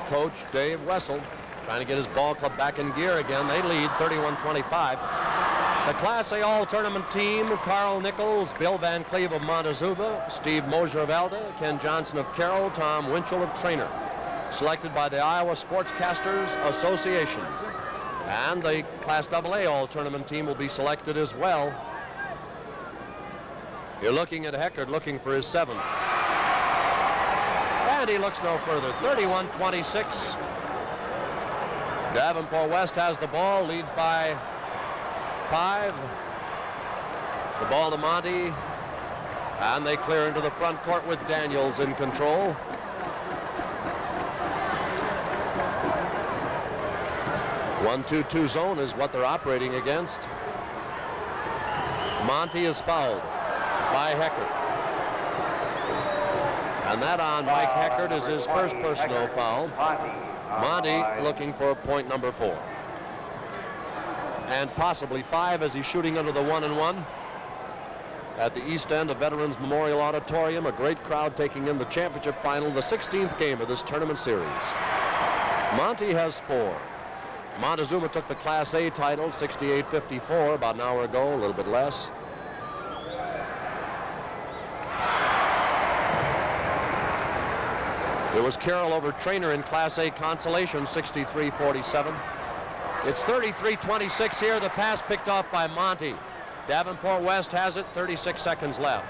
coach Dave Wessel trying to get his ball club back in gear again. They lead 31-25. The Class A All-Tournament team, Carl Nichols, Bill Van Cleve of Montezuma, Steve Mosier of Elda, Ken Johnson of Carroll, Tom Winchell of Trainer. Selected by the Iowa Sportscasters Association. And the Class AA All-Tournament team will be selected as well. You're looking at Heckard looking for his 7th. And he looks no further. 31-26. Davenport West has the ball, leads by 5. The ball to Monty. And they clear into the front court with Daniels in control. One-two-two zone is what they're operating against. Monty is fouled by Heckard. And that on Mike Heckard is his first personal foul. Monty looking for point number 4. And possibly 5 as he's shooting under the 1-and-1 at the east end of Veterans Memorial Auditorium. A great crowd taking in the championship final, the 16th game of this tournament series. Monty has 4. Montezuma took the Class A title, 68-54, about an hour ago, a little bit less. It was Carroll over Trainer in Class A consolation, 63-47. It's 33-26 here. The pass picked off by Monty. Davenport West has it, 36 seconds left.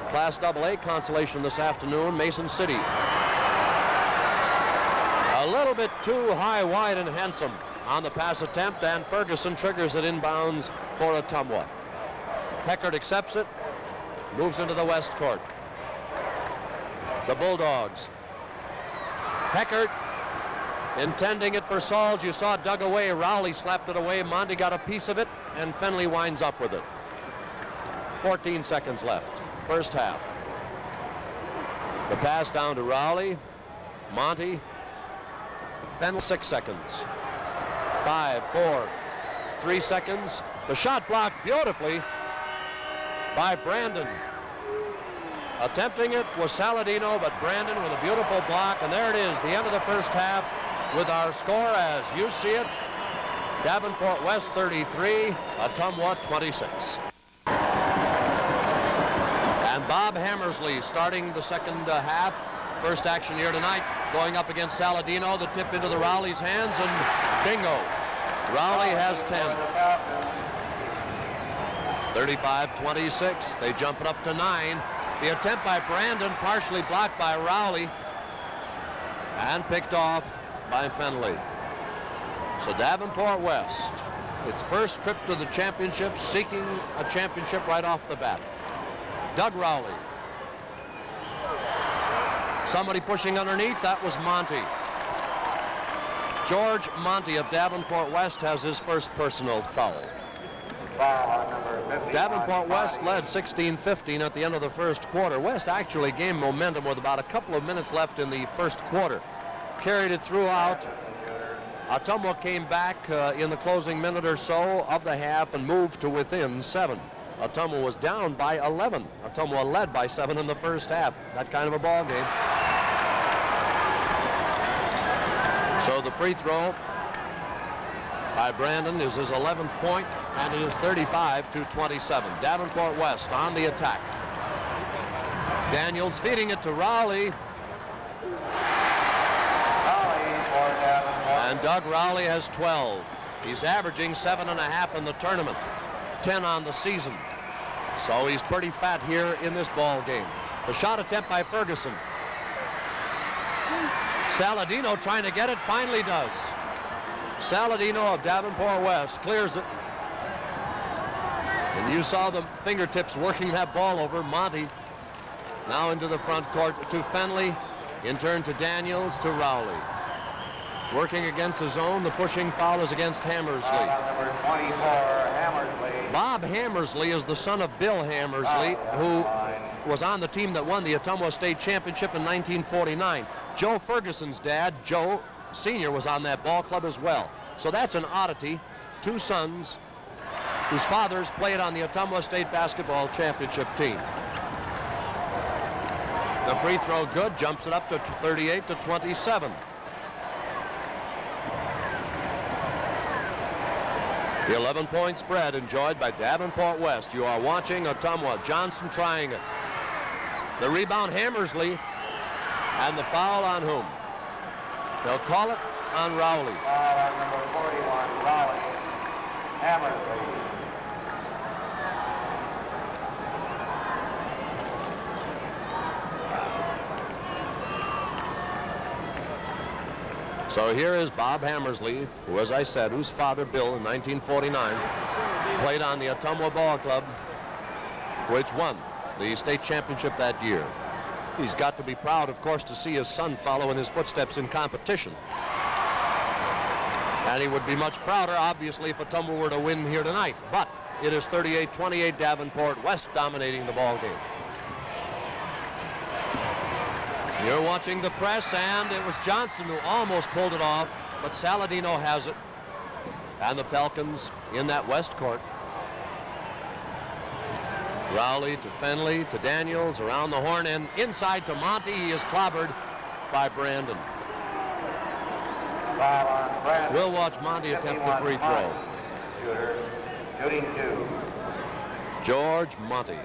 Class AA consolation this afternoon, Mason City. A little bit too high, wide, and handsome on the pass attempt, and Ferguson triggers it inbounds for Ottumwa. Heckard accepts it, moves into the West court. The Bulldogs. Heckard intending it for Sauls. You saw it dug away. Rowley slapped it away. Monty got a piece of it, and Fenley winds up with it. 14 seconds left. First half. The pass down to Rowley. Monty. Fenley, 6 seconds. 5, 4, 3 seconds. The shot blocked beautifully by Brandon. Attempting it was Saladino, but Brandon with a beautiful block, and there it is, the end of the first half with our score as you see it. Davenport West 33, Ottumwa 26. And Bob Hammersley starting the second half. First action here tonight, going up against Saladino. The tip into the Rowley's hands, and bingo. Rowley has 10. 35-26. They jump it up to 9. The attempt by Brandon, partially blocked by Rowley, and picked off by Fenley. So Davenport West, its first trip to the championship, seeking a championship right off the bat. Doug Rowley. Somebody pushing underneath, that was Monty. George Monty of Davenport West has his first personal foul. Davenport West led 16-15 at the end of the first quarter. West actually gained momentum with about a couple of minutes left in the first quarter. Carried it throughout. Ottumwa came back in the closing minute or so of the half and moved to within 7. Ottumwa was down by 11. Ottumwa led by 7 in the first half. That kind of a ball game. So the free throw by Brandon is his 11th point, and it is 35-27. Davenport West on the attack. Daniels feeding it to Rowley. And Doug Rowley has 12. He's averaging 7.5 in the tournament, 10 on the season. So he's pretty fat here in this ball game. The shot attempt by Ferguson. Saladino trying to get it, finally does. Saladino of Davenport West clears it. And you saw the fingertips working that ball over. Monty now into the front court to Fenley. In turn to Daniels, to Rowley. Working against the zone, the pushing foul is against Hammersley. Number 24, Hammersley. Bob Hammersley is the son of Bill Hammersley, who was on the team that won the Ottumwa State Championship in 1949. Joe Ferguson's dad, Joe Sr., was on that ball club as well. So that's an oddity. 2 sons whose fathers played on the Ottumwa State Basketball Championship team. The free throw good, jumps it up to 38-27. The 11-point spread enjoyed by Davenport West. You are watching Ottumwa. Johnson trying it. The rebound, Hammersley. And the foul on whom? They'll call it on Rowley. Foul on number 41, Rowley. Hammersley. So here is Bob Hammersley, who, as I said, whose father, Bill, in 1949, played on the Ottumwa Ball Club, which won the state championship that year. He's got to be proud, of course, to see his son follow in his footsteps in competition. And he would be much prouder, obviously, if Ottumwa were to win here tonight. But it is 38-28, Davenport West dominating the ball game. You're watching the press, and it was Johnson who almost pulled it off, but Saladino has it. And the Falcons in that West court. Rowley to Fenley to Daniels, around the horn, and inside to Monty. He is clobbered by Brandon. We'll watch Monty attempt the free throw. Shooter, shooting 2. George Monty.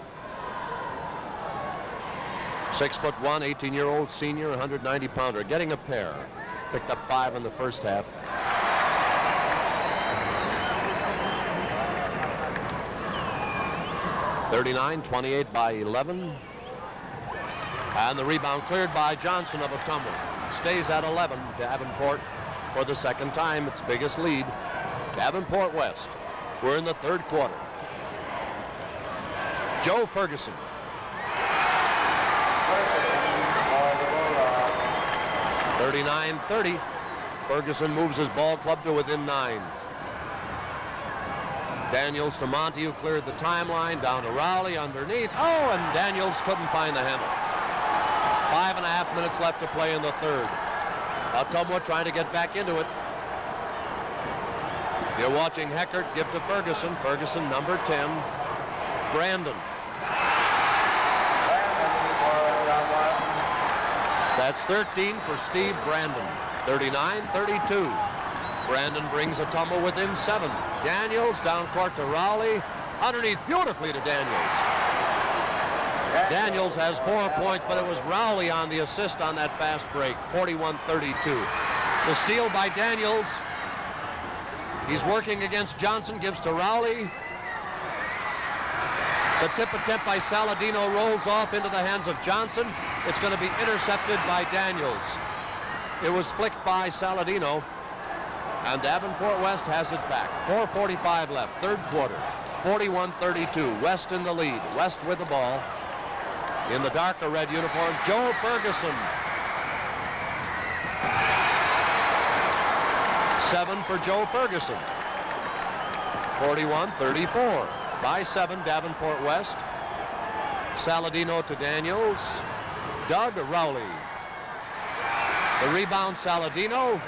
6'1", 18-year-old senior, 190-pounder, getting a pair. Picked up 5 in the first half. (39-28) by 11. And the rebound cleared by Johnson of Ottumwa. Stays at 11. Davenport for the second time, its biggest lead. Davenport West. We're in the third quarter. Joe Ferguson. 39-30. Ferguson moves his ball club to within 9. Daniels to Monty, who cleared the timeline, down to Rowley underneath. Oh, and Daniels couldn't find the handle. 5.5 minutes left to play in the third. Ottumwa trying to get back into it. You're watching Heckert give to Ferguson. Ferguson, number 10. Brandon. That's 13 for Steve Brandon. 39-32. Brandon brings Ottumwa within 7. Daniels down court to Rowley. Underneath beautifully to Daniels. Daniels has 4 points, but it was Rowley on the assist on that fast break. 41-32. The steal by Daniels. He's working against Johnson, gives to Rowley. The tip attempt by Saladino rolls off into the hands of Johnson. It's going to be intercepted by Daniels. It was flicked by Saladino. And Davenport West has it back. 4:45 left, third quarter. 41-32. West in the lead. West with the ball. In the darker red uniform, Joe Ferguson. 7 for Joe Ferguson. 41-34. By 7, Davenport West. Saladino to Daniels. Doug Rowley. The rebound, Saladino.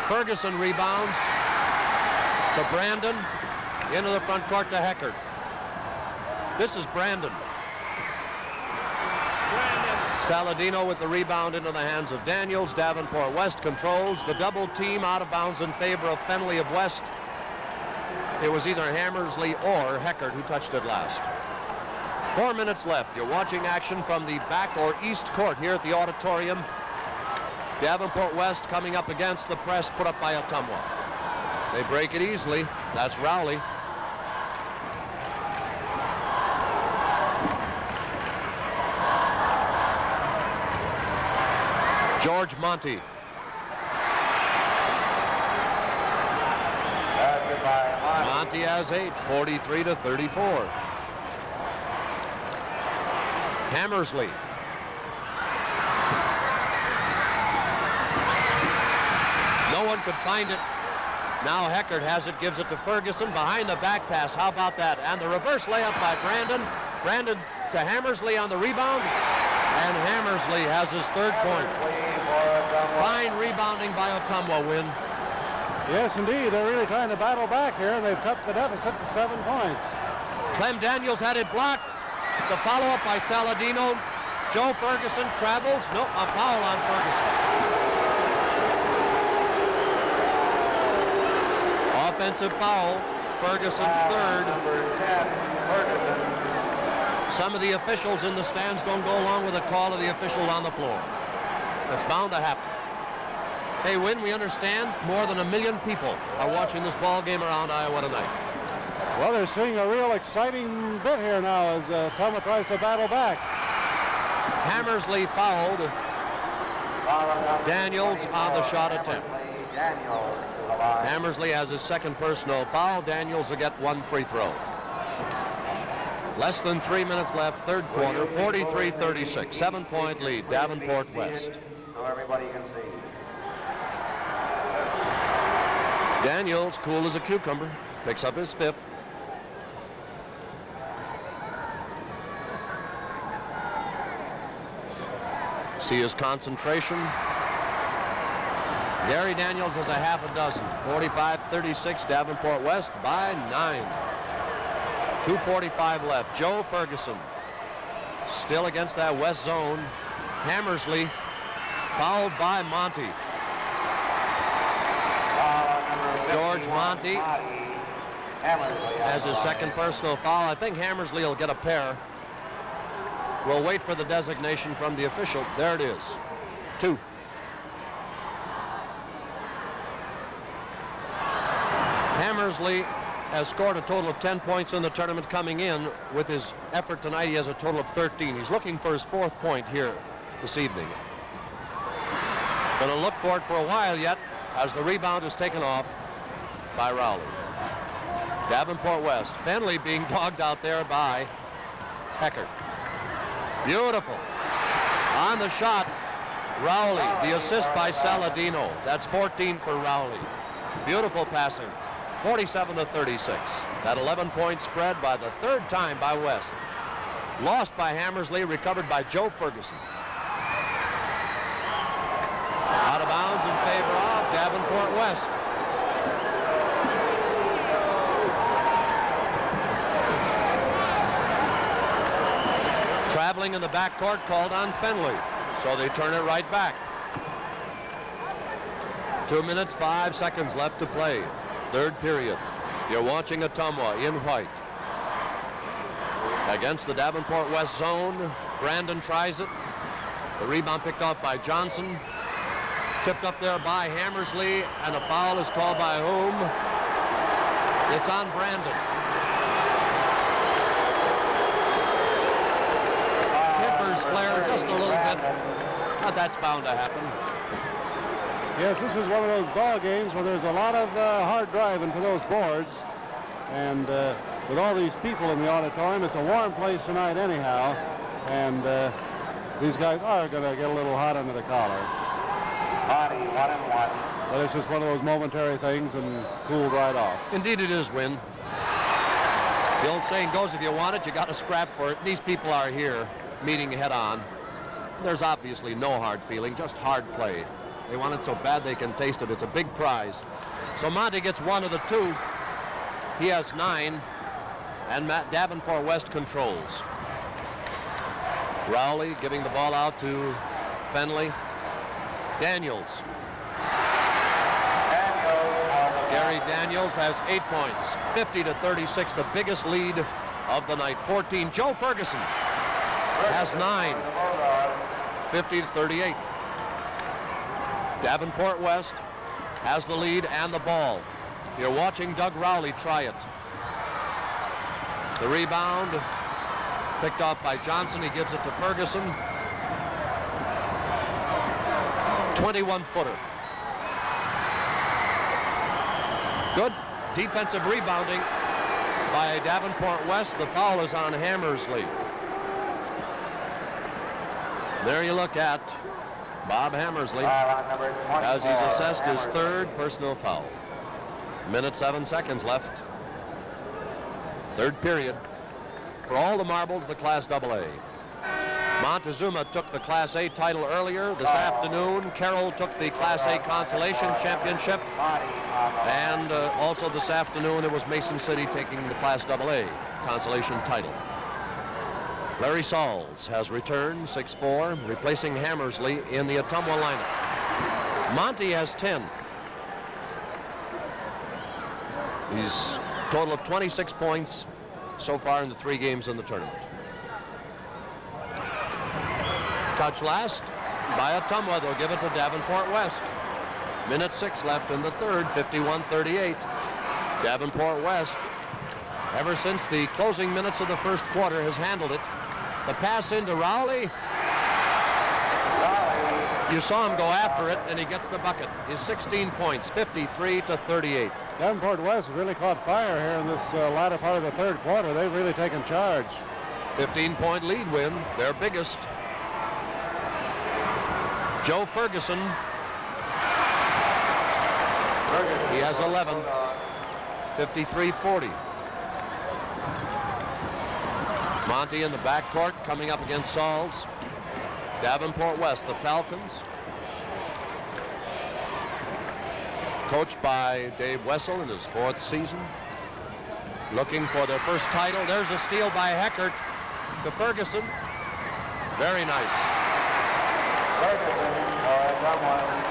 Ferguson rebounds to Brandon. Into the front court to Heckert. This is Brandon. Saladino with the rebound into the hands of Daniels. Davenport West controls the double team out of bounds in favor of Fenley of West. It was either Hammersley or Heckert who touched it last. 4 minutes left. You're watching action from the back or east court here at the auditorium. Davenport West coming up against the press put up by Ottumwa. They break it easily. That's Rowley. George Monty. Monty has 8, 43-34. Hammersley. No one could find it. Now Heckert has it, gives it to Ferguson. Behind the back pass. How about that? And the reverse layup by Brandon. Brandon to Hammersley on the rebound. And Hammersley has his third point. Fine rebounding by Ottumwa, Win. Yes, indeed. They're really trying to battle back here, and they've cut the deficit to 7 points. Clem Daniels had it blocked. The follow-up by Saladino. Joe Ferguson travels. No, a foul on Ferguson. Offensive foul. Ferguson's third. Some of the officials in the stands don't go along with the call of the officials on the floor. It's bound to happen. Hey, Win, we understand more than 1 million people are watching this ball game around Iowa tonight. Well, they're seeing a real exciting bit here now as Ottumwa tries to battle back. Hammersley fouled Daniels on the shot attempt. Hammersley has his second personal foul. Daniels will get one free throw. Less than 3 minutes left, third quarter, 43-36, 7-point lead, Davenport West. So everybody can see. Daniels, cool as a cucumber, picks up his fifth. See his concentration. Gary Daniels has a half a dozen. 45-36, Davenport West by 9. 2:45 left. Joe Ferguson still against that West zone. Hammersley fouled by Monty. George Monty has his second personal foul. I think Hammersley will get a pair. We'll wait for the designation from the official. There it is. 2. Hammersley has scored a total of 10 points in the tournament coming in. With his effort tonight, he has a total of 13. He's looking for his 4th point here this evening. Going to look for it for a while yet as the rebound is taken off by Rowley. Davenport West. Fenley being dogged out there by Heckert. Beautiful. On the shot, Rowley. The assist by Saladino. That's 14 for Rowley. Beautiful passing. 47-36. That 11-point spread by the third time by West. Lost by Hammersley, recovered by Joe Ferguson. Out of bounds in favor of Davenport West. Traveling in the backcourt called on Fenley, so they turn it right back. 2 minutes, 5 seconds left to play. Third period. You're watching Ottumwa in white. Against the Davenport West zone. Brandon tries it. The rebound picked off by Johnson. Tipped up there by Hammersley, and a foul is called by whom? It's on Brandon. Tippers flare just a little bit, but that's bound to happen. Yes, this is one of those ball games where there's a lot of hard driving to those boards. And with all these people in the auditorium, it's a warm place tonight anyhow. And these guys are going to get a little hot under the collar. Body 1-1. But it's just one of those momentary things and cooled right off. Indeed it is, Win. The old saying goes, if you want it, you got to scrap for it. These people are here meeting head on. There's obviously no hard feeling, just hard play. They want it so bad they can taste it. It's a big prize. So Monty gets one of the two. He has 9, and Matt Davenport West controls. Rowley giving the ball out to Fenley. Daniels. Gary Daniels has 8 points. 50-36, the biggest lead of the night. 14. Joe Ferguson has 9. 50-38. Davenport West has the lead and the ball. You're watching Doug Rowley try it. The rebound picked off by Johnson. He gives it to Ferguson. 21-footer. Good defensive rebounding by Davenport West. The foul is on Hammersley. There you look at Bob Hammersley as he's assessed his third personal foul. Minute 7 seconds left. Third period. For all the marbles, the Class AA. Montezuma took the Class A title earlier this afternoon. Carroll took the Class A Consolation Championship. And also this afternoon, it was Mason City taking the Class AA Consolation title. Larry Sauls has returned, 6'4", replacing Hammersley in the Ottumwa lineup. Monty has 10. He's total of 26 points so far in the 3 games in the tournament. Touch last by Ottumwa. They'll give it to Davenport West. Minute 6 left in the third, 51-38. Davenport West, ever since the closing minutes of the first quarter, has handled it. The pass into Rowley. You saw him go after it, and he gets the bucket. His 16 points, 53-38. Davenport West has really caught fire here in this latter part of the third quarter. They've really taken charge. 15-point lead win, their biggest. Joe Ferguson. He has 11. 53-40. Monty in the backcourt coming up against Sauls. Davenport West, the Falcons. Coached by Dave Wessel in his 4th season. Looking for their first title. There's a steal by Heckert to Ferguson. Very nice.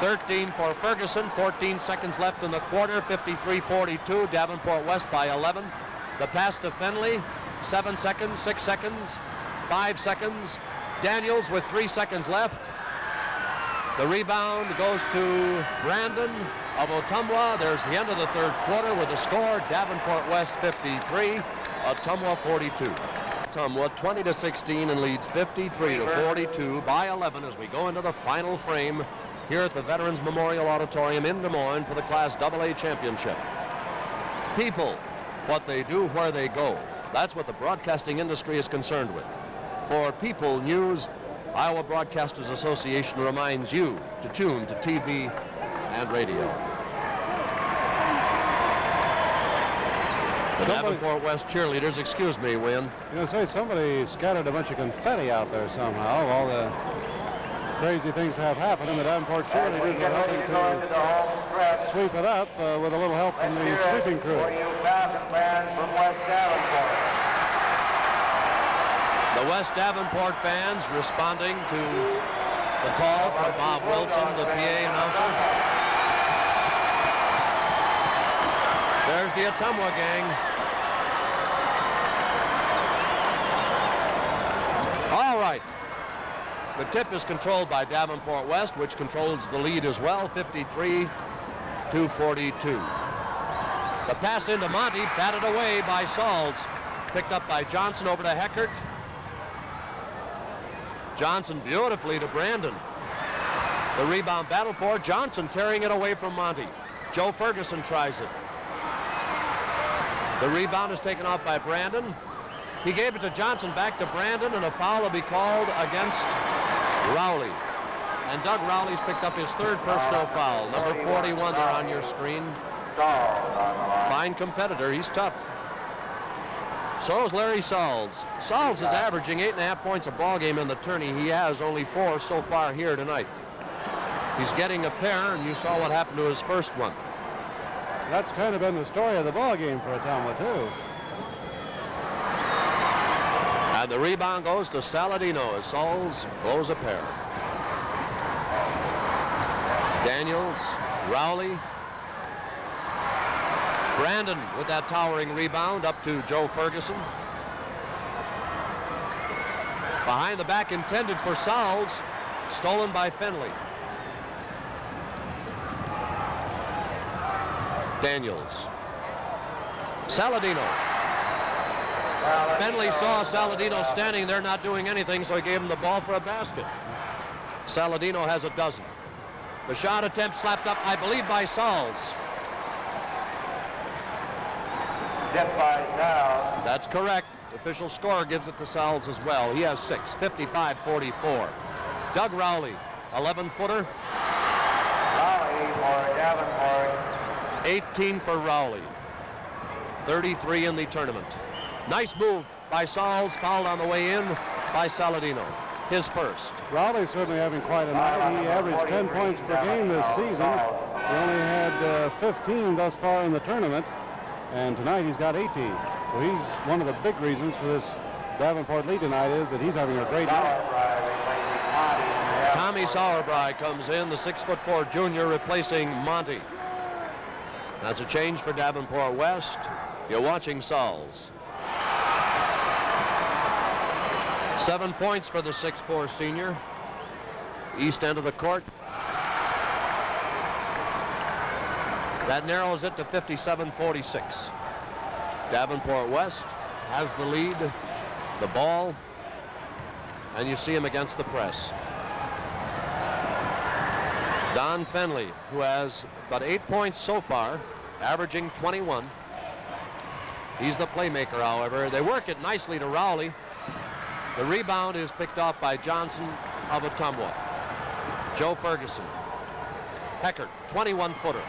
13 for Ferguson. 14 seconds left in the quarter. 53-42. Davenport West by 11. The pass to Fenley. 7 seconds, 6 seconds, 5 seconds. Daniels with 3 seconds left. The rebound goes to Brandon of Ottumwa. There's the end of the third quarter with the score. Davenport West 53, Ottumwa 42. Ottumwa 20-16 and leads 53-42 by 11 as we go into the final frame here at the Veterans Memorial Auditorium in Des Moines for the Class AA Championship. People, what they do, where they go. That's what the broadcasting industry is concerned with. For People News, Iowa Broadcasters Association reminds you to tune to TV and radio. The Davenport West cheerleaders, excuse me, Win. You know, say somebody scattered a bunch of confetti out there somehow. All the crazy things that have happened, and the Davenport cheerleaders are helping to sweep it up with a little help from the sweeping crew. The West Davenport fans responding to the call from Bob Wilson, the PA announcer. There's the Ottumwa gang. All right. The tip is controlled by Davenport West, which controls the lead as well, 53-42. The pass into Monty, batted away by Sauls. Picked up by Johnson over to Heckert. Johnson beautifully to Brandon. The rebound battle for Johnson, tearing it away from Monty. Joe Ferguson tries it. The rebound is taken off by Brandon. He gave it to Johnson, back to Brandon, and a foul will be called against Rowley. And Doug Rowley's picked up his 3rd personal foul. Number 41 there on your screen. Fine competitor. He's tough. So is Larry Sauls. Sauls is averaging 8.5 points a ball game in the tourney. He has only 4 so far here tonight. He's getting a pair, and you saw what happened to his first one. That's kind of been the story of the ball game for Ottumwa, too. And the rebound goes to Saladino as Sauls blows a pair. Daniels, Rowley. Brandon with that towering rebound up to Joe Ferguson. Behind the back intended for Sauls, stolen by Fenley. Daniels. Saladino. Fenley saw Saladino standing there not doing anything, so he gave him the ball for a basket. Saladino has a dozen. The shot attempt slapped up, I believe, by Sauls. Tipped by Sauls. That's correct. The official score gives it to Sauls as well. He has 6, 55-44. Doug Rowley, 11-footer. Rowley for Davenport. 18 for Rowley. 33 in the tournament. Nice move by Sauls, fouled on the way in by Saladino. His first. Rowley's certainly having quite a night. He averaged 10 points per game this season. He only had 15 thus far in the tournament, and tonight he's got 18. So he's one of the big reasons for this Davenport lead tonight is that he's having a great night. Tommy Sauerbrei comes in, the 6'4" junior replacing Monty. That's a change for Davenport West. You're watching Sauls. 7 points for the 6'4" senior. East end of the court. That narrows it to 57-46. Davenport West has the lead, the ball, and you see him against the press. Don Fenley, who has about 8 points so far, averaging 21. He's the playmaker, however. They work it nicely to Rowley. The rebound is picked off by Johnson of Ottumwa. Joe Ferguson. Heckert, 21-footer.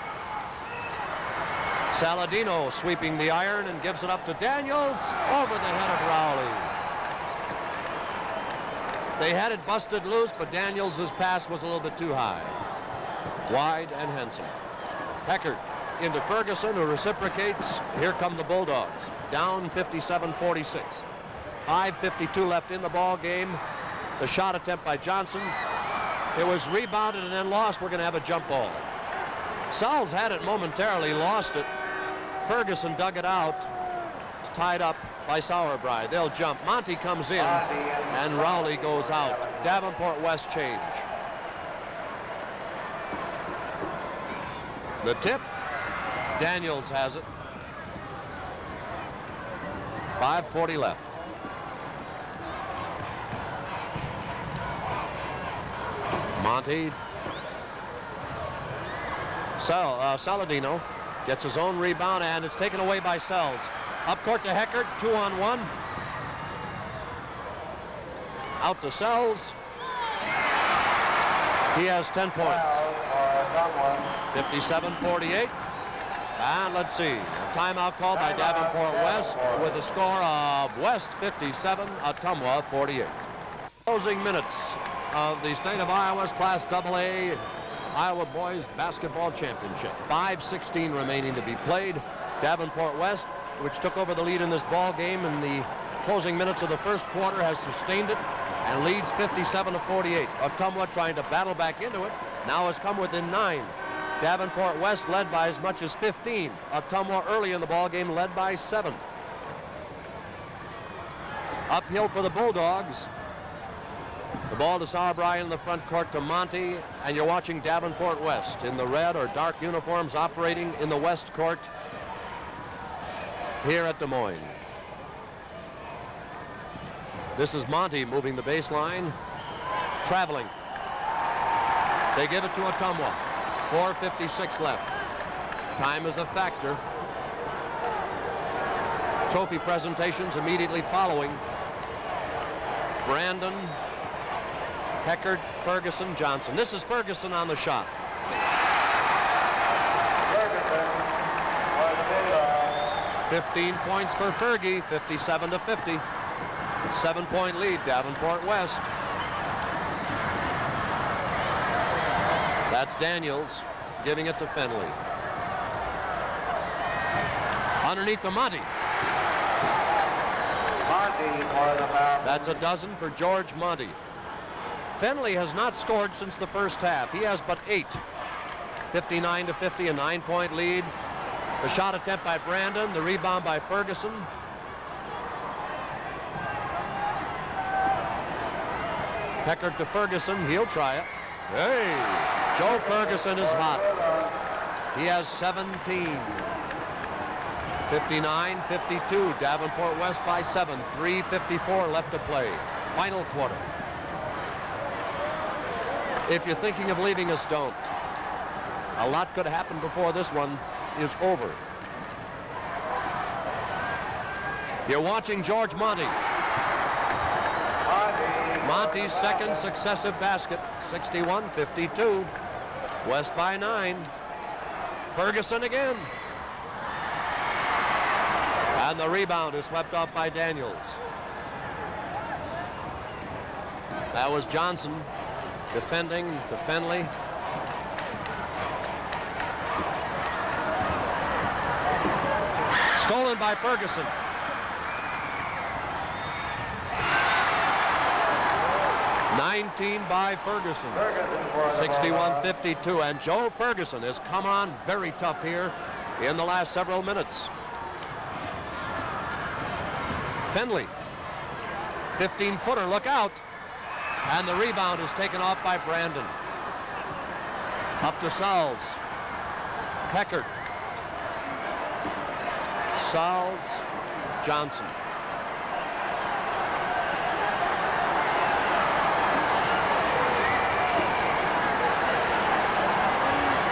Saladino sweeping the iron and gives it up to Daniels over the head of Rowley. They had it busted loose, but Daniels' pass was a little bit too high. Wide and handsome. Heckert into Ferguson, who reciprocates. Here come the Bulldogs. Down 57-46. 5:52 left in the ball game. The shot attempt by Johnson. It was rebounded and then lost. We're going to have a jump ball. Sauls had it momentarily, lost it. Ferguson dug it out. It's tied up by Sauerbrei. They'll jump. Monty comes in, and Rowley goes out. Davenport West change. The tip. Daniels has it. 5:40 left. Monty. Saladino gets his own rebound, and it's taken away by Sells. Up court to Heckert, 2-on-1. Out to Sells. He has 10 points. 57-48. And let's see, a timeout called by Davenport West with a score of West 57, Ottumwa 48. Closing minutes of the State of Iowa's Class AA Iowa Boys Basketball Championship. 5:16 remaining to be played. Davenport West, which took over the lead in this ball game in the closing minutes of the first quarter, has sustained it and leads 57-48. Ottumwa trying to battle back into it, now has come within 9. Davenport West led by as much as 15. Ottumwa early in the ball game led by 7. Uphill for the Bulldogs. The ball to Sauerbrei in the front court to Monty, and you're watching Davenport West in the red or dark uniforms operating in the West court here at Des Moines. This is Monty moving the baseline, traveling. They give it to Ottumwa. 4:56 left. Time is a factor. Trophy presentations immediately following. Brandon, Heckert, Ferguson, Johnson. This is Ferguson on the shot. Ferguson was a big 15 points for Fergie, 57-50. 7-point lead, Davenport West. That's Daniels giving it to Fenley. Underneath to Monty. Monty for the Falcons. That's a dozen for George Monty. Fenley has not scored since the first half. He has but 8. 59-50, a 9-point lead. The shot attempt by Brandon, the rebound by Ferguson. Heckert to Ferguson, he'll try it. Hey, Joe Ferguson is hot. He has 17. 59-52, Davenport West by 7. 3:54 left to play. Final quarter. If you're thinking of leaving us, don't. A lot could happen before this one is over. You're watching George Monty. Monty's second successive basket, 61-52. West by 9. Ferguson again. And the rebound is swept off by Daniels. That was Johnson defending to Fenley. Stolen by Ferguson. By Ferguson. 61-52, and Joe Ferguson has come on very tough here. in the last several minutes. Finley, 15-footer, look out. And the rebound is taken off by Brandon. Up to Sauls. Heckert. Sauls. Johnson.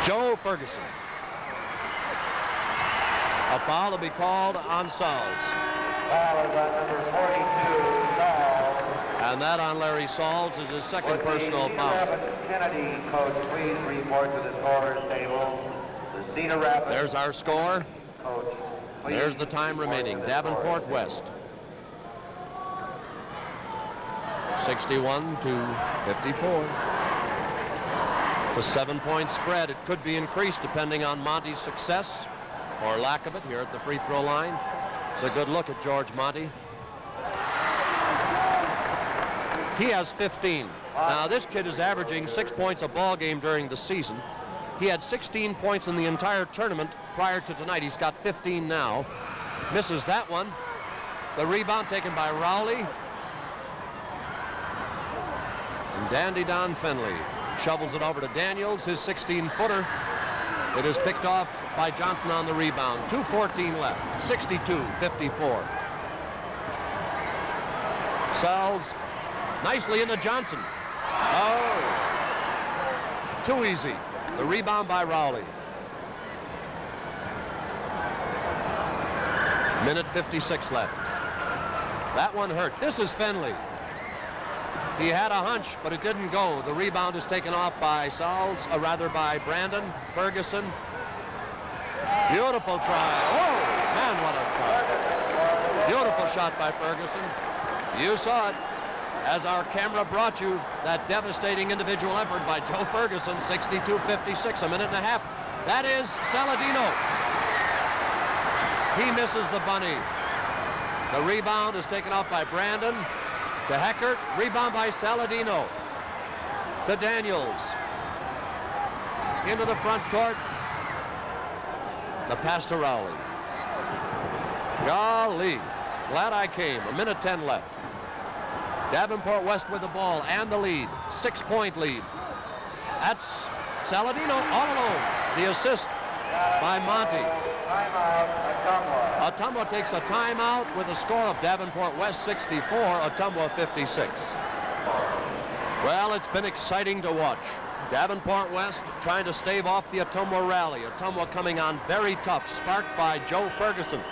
Joe Ferguson. A foul to be called on Sauls. Foul is on number 42, Sauls. And that on Larry Sauls is his second personal foul. Kennedy, coach, please report to the scorer's table. The Cedar Rapids. There's our score. Coach, please there's the time remaining. Davenport West. 61 to 54. It's a 7-point spread. It could be increased depending on Monty's success or lack of it here at the free throw line. It's a good look at George Monty. He has 15. Now this kid is averaging 6 points a ball game during the season. He had 16 points in the entire tournament prior to tonight. He's got 15 now. Misses that one. The rebound taken by Rowley. And Dandy Don Finley shovels it over to Daniels, his 16-footer. It is picked off by Johnson on the rebound. 2:14 left, 62-54. Sauls nicely into Johnson. Oh, too easy. The rebound by Rowley. Minute 56 left. That one hurt. This is Finley. He had a hunch, but it didn't go. The rebound is taken off by Sauls, rather by Brandon. Ferguson. Beautiful try. Oh, man, what a try. Beautiful shot by Ferguson. You saw it as our camera brought you that devastating individual effort by Joe Ferguson. 62-56, a minute and a half. That is Saladino. He misses the bunny. The rebound is taken off by Brandon. To Heckert, rebound by Saladino. To Daniels. Into the front court. The pass to Rowley. Golly, glad I came. A minute 10 left. Davenport West with the ball and the lead. 6-point lead. That's Saladino all alone. The assist by Monty. Timeout, Ottumwa. Ottumwa takes a timeout with a score of Davenport West 64, Ottumwa 56. Well, it's been exciting to watch. Davenport West trying to stave off the Ottumwa rally. Ottumwa coming on very tough, sparked by Joe Ferguson.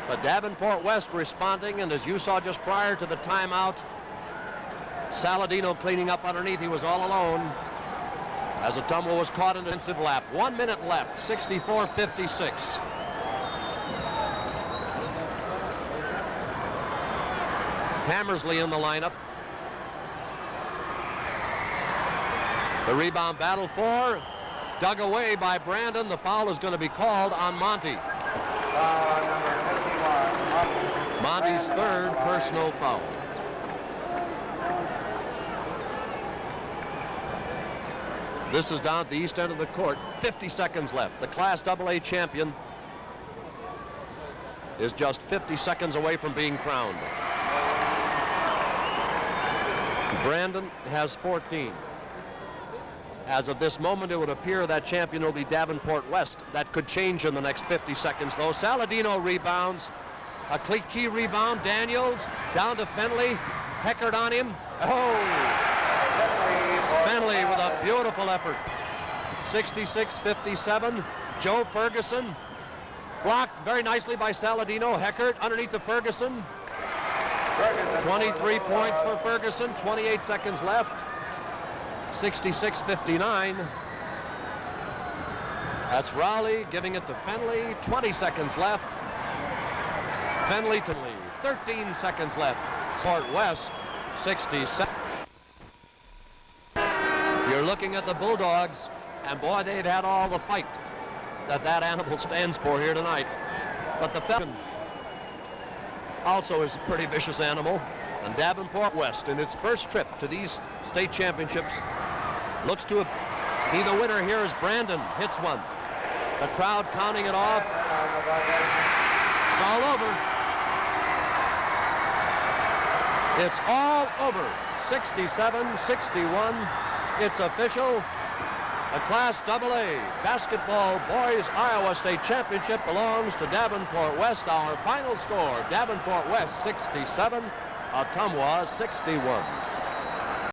But Davenport West responding, and as you saw just prior to the timeout, Saladino cleaning up underneath. He was all alone as Ottumwa was caught in an defensive lap. 1 minute left, 64-56. Hammersley in the lineup. The rebound battle for, dug away by Brandon. The foul is going to be called on Monty. Number 51. Monty's third personal foul. This is down at the east end of the court. 50 seconds left. The Class AA champion is just 50 seconds away from being crowned. Brandon has 14. As of this moment, it would appear that champion will be Davenport West. That could change in the next 50 seconds, though. Saladino rebounds. A key rebound. Daniels down to Finley. Heckert on him. Oh! Finley with a beautiful effort. 66-57. Joe Ferguson. Blocked very nicely by Saladino. Heckert underneath to Ferguson. 23 points for Ferguson. 28 seconds left. 66-59. That's Rowley giving it to Finley. 20 seconds left. Finley to lead. 13 seconds left. Fort West, 67. You're looking at the Bulldogs, and boy, they've had all the fight that animal stands for here tonight. But the Falcon also is a pretty vicious animal. And Davenport West, in its first trip to these state championships, looks to be the winner here as Brandon hits one. The crowd counting it off. It's all over. It's all over. 67-61. It's official. The Class AA basketball boys Iowa State Championship belongs to Davenport West. Our final score, Davenport West 67, Ottumwa 61.